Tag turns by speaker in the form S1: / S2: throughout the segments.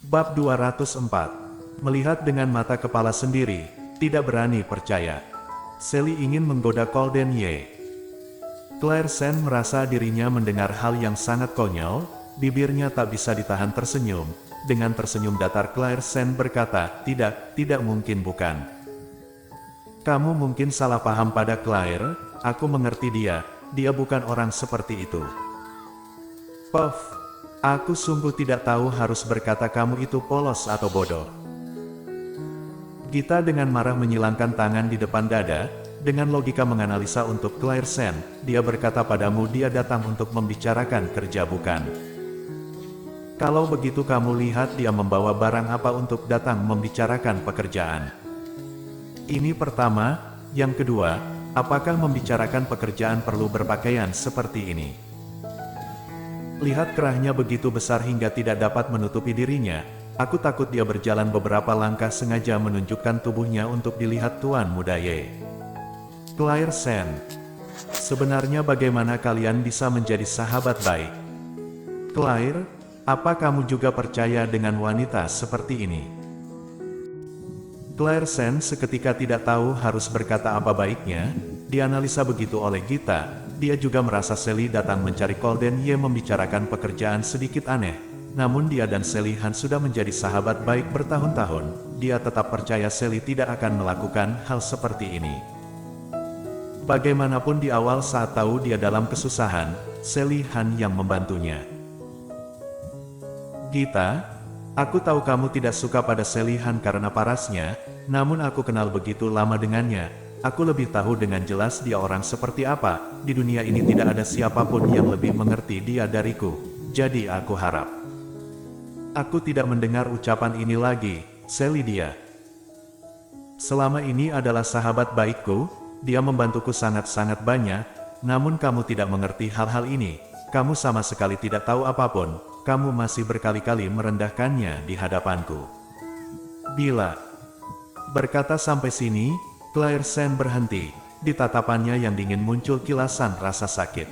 S1: Bab 204. Melihat dengan mata kepala sendiri, tidak berani percaya. Sally ingin menggoda Golden Ye. Claire Sen merasa dirinya mendengar hal yang sangat konyol, bibirnya tak bisa ditahan tersenyum. Dengan tersenyum datar Claire Sen berkata, tidak mungkin bukan. Kamu mungkin salah paham pada Claire, aku mengerti dia bukan orang seperti itu. Puff, aku sungguh tidak tahu harus berkata kamu itu polos atau bodoh. Gita dengan marah menyilangkan tangan di depan dada, dengan logika menganalisa untuk Claire Sen, dia berkata padamu dia datang untuk membicarakan kerja bukan. Kalau begitu kamu lihat dia membawa barang apa untuk datang membicarakan pekerjaan. Ini pertama, yang kedua, apakah membicarakan pekerjaan perlu berpakaian seperti ini? Lihat kerahnya begitu besar hingga tidak dapat menutupi dirinya. Aku takut dia berjalan beberapa langkah sengaja menunjukkan tubuhnya untuk dilihat Tuan Muda Ye. Claire Sen, sebenarnya bagaimana kalian bisa menjadi sahabat baik? Claire, apa kamu juga percaya dengan wanita seperti ini? Claire Sen seketika tidak tahu harus berkata apa baiknya, dianalisa begitu oleh Gita, dia juga merasa Sally datang mencari Golden Ye membicarakan pekerjaan sedikit aneh. Namun dia dan Sally Han sudah menjadi sahabat baik bertahun-tahun, dia tetap percaya Sally tidak akan melakukan hal seperti ini. Bagaimanapun di awal saat tahu dia dalam kesusahan, Sally Han yang membantunya. Gita, aku tahu kamu tidak suka pada Sally Han karena parasnya, namun aku kenal begitu lama dengannya, aku lebih tahu dengan jelas dia orang seperti apa, di dunia ini tidak ada siapapun yang lebih mengerti dia dariku, jadi aku harap. Aku tidak mendengar ucapan ini lagi, Sally dia. Selama ini adalah sahabat baikku, dia membantuku sangat-sangat banyak, namun kamu tidak mengerti hal-hal ini, kamu sama sekali tidak tahu apapun, kamu masih berkali-kali merendahkannya di hadapanku. Bila berkata sampai sini, Claire Sen berhenti, di tatapannya yang dingin muncul kilasan rasa sakit.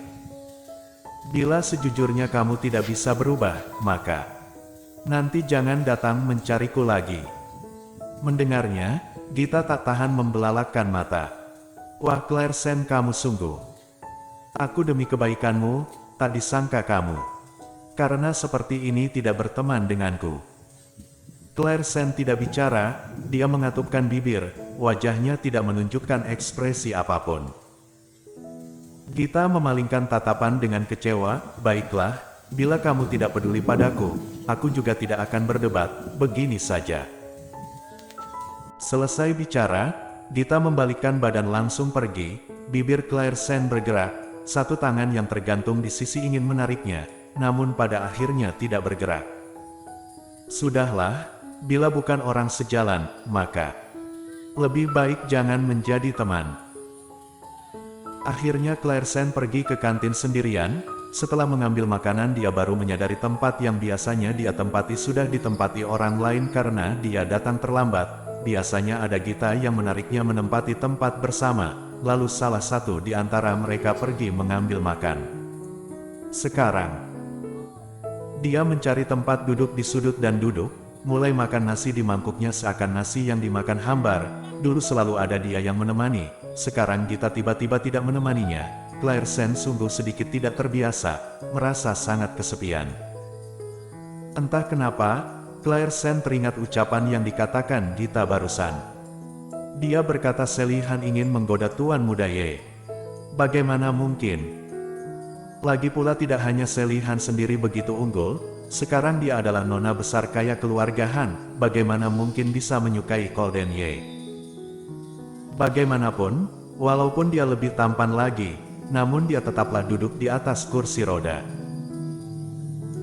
S1: Bila sejujurnya kamu tidak bisa berubah, maka nanti jangan datang mencariku lagi. Mendengarnya, Gita tak tahan membelalakkan mata. Wah Claire Sen kamu sungguh. Aku demi kebaikanmu, tak disangka kamu. Karena seperti ini tidak berteman denganku. Claire Sen tidak bicara, dia mengatupkan bibir, wajahnya tidak menunjukkan ekspresi apapun. Gita memalingkan tatapan dengan kecewa, baiklah, bila kamu tidak peduli padaku, aku juga tidak akan berdebat, begini saja. Selesai bicara, Gita membalikkan badan langsung pergi, bibir Claire Sen bergerak, satu tangan yang tergantung di sisi ingin menariknya, namun pada akhirnya tidak bergerak. Sudahlah, bila bukan orang sejalan, maka lebih baik jangan menjadi teman. Akhirnya Claire Sen pergi ke kantin sendirian. Setelah mengambil makanan dia baru menyadari tempat yang biasanya dia tempati sudah ditempati orang lain karena dia datang terlambat. Biasanya ada Gita yang menariknya menempati tempat bersama, lalu salah satu di antara mereka pergi mengambil makan. Sekarang, dia mencari tempat duduk di sudut dan duduk, mulai makan nasi di mangkuknya seakan nasi yang dimakan hambar. Dulu selalu ada dia yang menemani, sekarang Gita tiba-tiba tidak menemaninya. Claire Sen sungguh sedikit tidak terbiasa, merasa sangat kesepian. Entah kenapa, Claire Sen teringat ucapan yang dikatakan Gita barusan. Dia berkata Sally Han ingin menggoda Tuan Muda Ye. Bagaimana mungkin? Lagi pula tidak hanya Sally Han sendiri begitu unggul, sekarang dia adalah nona besar kaya keluarga Han, bagaimana mungkin bisa menyukai Golden Ye? Bagaimanapun, walaupun dia lebih tampan lagi, namun dia tetaplah duduk di atas kursi roda.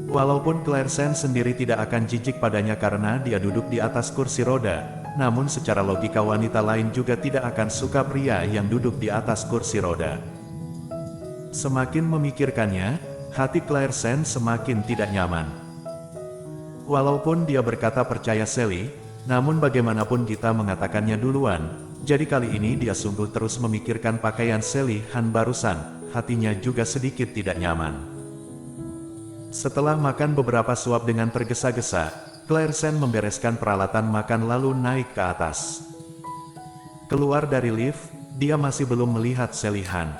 S1: Walaupun Claire Sen sendiri tidak akan jijik padanya karena dia duduk di atas kursi roda, namun secara logika wanita lain juga tidak akan suka pria yang duduk di atas kursi roda. Semakin memikirkannya, hati Claire Sen semakin tidak nyaman. Walaupun dia berkata percaya Sally, namun bagaimanapun Gita mengatakannya duluan, jadi kali ini dia sungguh terus memikirkan pakaian Sally Han barusan, hatinya juga sedikit tidak nyaman. Setelah makan beberapa suap dengan tergesa-gesa, Claire membereskan peralatan makan lalu naik ke atas. Keluar dari lift, dia masih belum melihat Sally Han.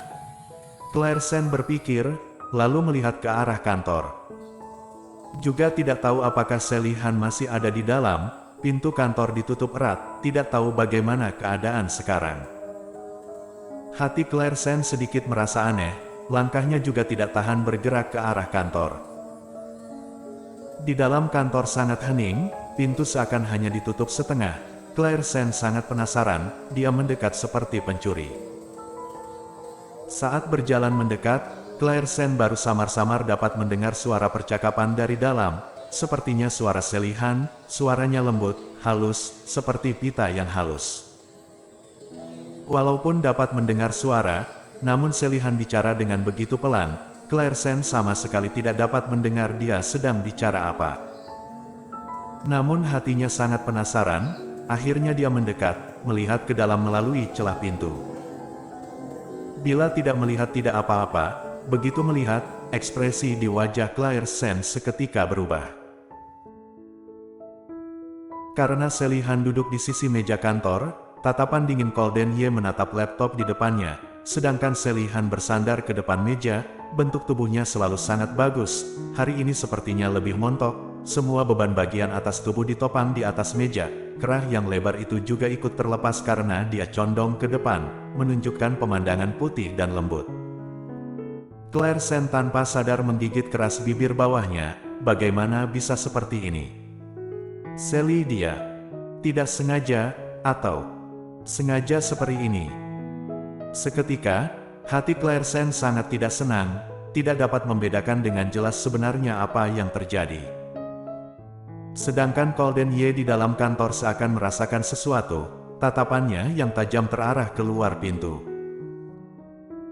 S1: Claire berpikir, lalu melihat ke arah kantor. Juga tidak tahu apakah Sally Han masih ada di dalam, pintu kantor ditutup erat, tidak tahu bagaimana keadaan sekarang. Hati Claire sedikit merasa aneh, langkahnya juga tidak tahan bergerak ke arah kantor. Di dalam kantor sangat hening, pintu seakan hanya ditutup setengah. Claire sangat penasaran, dia mendekat seperti pencuri. Saat berjalan mendekat, Claire baru samar-samar dapat mendengar suara percakapan dari dalam, sepertinya suara Sally Han, suaranya lembut, halus, seperti pita yang halus. Walaupun dapat mendengar suara, namun Sally Han bicara dengan begitu pelan, Claire sama sekali tidak dapat mendengar dia sedang bicara apa. Namun hatinya sangat penasaran, akhirnya dia mendekat, melihat ke dalam melalui celah pintu. Bila tidak melihat tidak apa-apa, begitu melihat, ekspresi di wajah Claire seketika berubah. Karena Sally Han duduk di sisi meja kantor, tatapan dingin Golden Ye menatap laptop di depannya, sedangkan Sally Han bersandar ke depan meja, bentuk tubuhnya selalu sangat bagus, hari ini sepertinya lebih montok, semua beban bagian atas tubuh ditopang di atas meja, kerah yang lebar itu juga ikut terlepas karena dia condong ke depan, menunjukkan pemandangan putih dan lembut. Claire tanpa sadar menggigit keras bibir bawahnya, bagaimana bisa seperti ini? Sally dia tidak sengaja, atau sengaja seperti ini. Seketika, hati Claire sangat tidak senang, tidak dapat membedakan dengan jelas sebenarnya apa yang terjadi. Sedangkan Golden Ye di dalam kantor seakan merasakan sesuatu, tatapannya yang tajam terarah keluar pintu.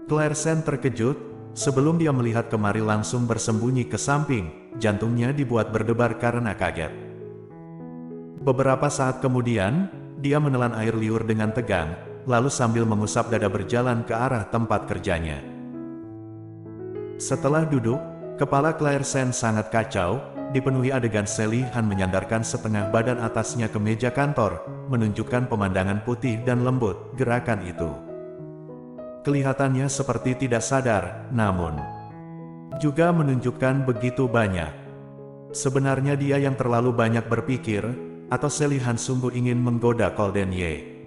S1: Claire terkejut, sebelum dia melihat kemari langsung bersembunyi ke samping, jantungnya dibuat berdebar karena kaget. Beberapa saat kemudian, dia menelan air liur dengan tegang, lalu sambil mengusap dada berjalan ke arah tempat kerjanya. Setelah duduk, kepala Claire sangat kacau, dipenuhi adegan Sally Han menyandarkan setengah badan atasnya ke meja kantor, menunjukkan pemandangan putih dan lembut, gerakan itu. Kelihatannya seperti tidak sadar, namun juga menunjukkan begitu banyak. Sebenarnya dia yang terlalu banyak berpikir, atau Sally Han sungguh ingin menggoda Golden Ye.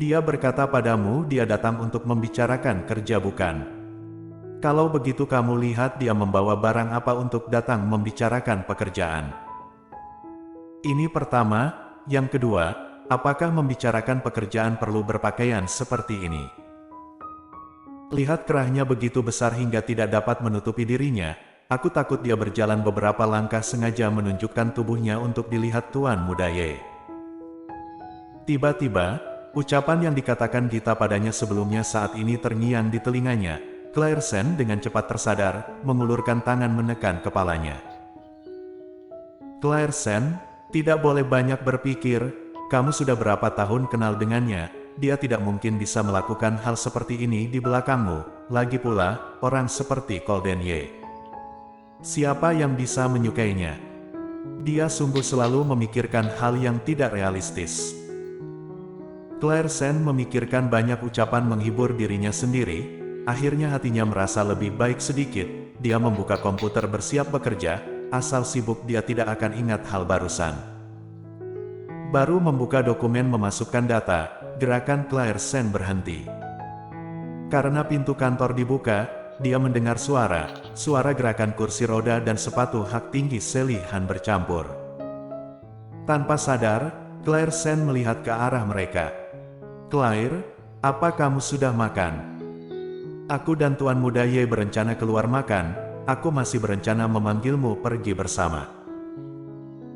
S1: Dia berkata padamu dia datang untuk membicarakan kerja bukan? Kalau begitu kamu lihat dia membawa barang apa untuk datang membicarakan pekerjaan? Ini pertama, yang kedua, apakah membicarakan pekerjaan perlu berpakaian seperti ini? Lihat kerahnya begitu besar hingga tidak dapat menutupi dirinya. Aku takut dia berjalan beberapa langkah sengaja menunjukkan tubuhnya untuk dilihat Tuan Muda Ye. Tiba-tiba, ucapan yang dikatakan Gita padanya sebelumnya saat ini terngiang di telinganya. Claire dengan cepat tersadar, mengulurkan tangan menekan kepalanya. Claire tidak boleh banyak berpikir, kamu sudah berapa tahun kenal dengannya, dia tidak mungkin bisa melakukan hal seperti ini di belakangmu, lagi pula, orang seperti Golden Ye. Siapa yang bisa menyukainya? Dia sungguh selalu memikirkan hal yang tidak realistis. Claire memikirkan banyak ucapan menghibur dirinya sendiri, akhirnya hatinya merasa lebih baik sedikit, dia membuka komputer bersiap bekerja, asal sibuk dia tidak akan ingat hal barusan. Baru membuka dokumen memasukkan data, gerakan Claire berhenti. Karena pintu kantor dibuka, dia mendengar suara gerakan kursi roda dan sepatu hak tinggi Sally Han bercampur. Tanpa sadar, Claire melihat ke arah mereka. Claire, apa kamu sudah makan? Aku dan Tuan Muda Ye berencana keluar makan, aku masih berencana memanggilmu pergi bersama.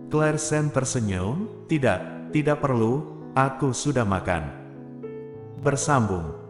S1: Claire tersenyum, tidak perlu, aku sudah makan. Bersambung.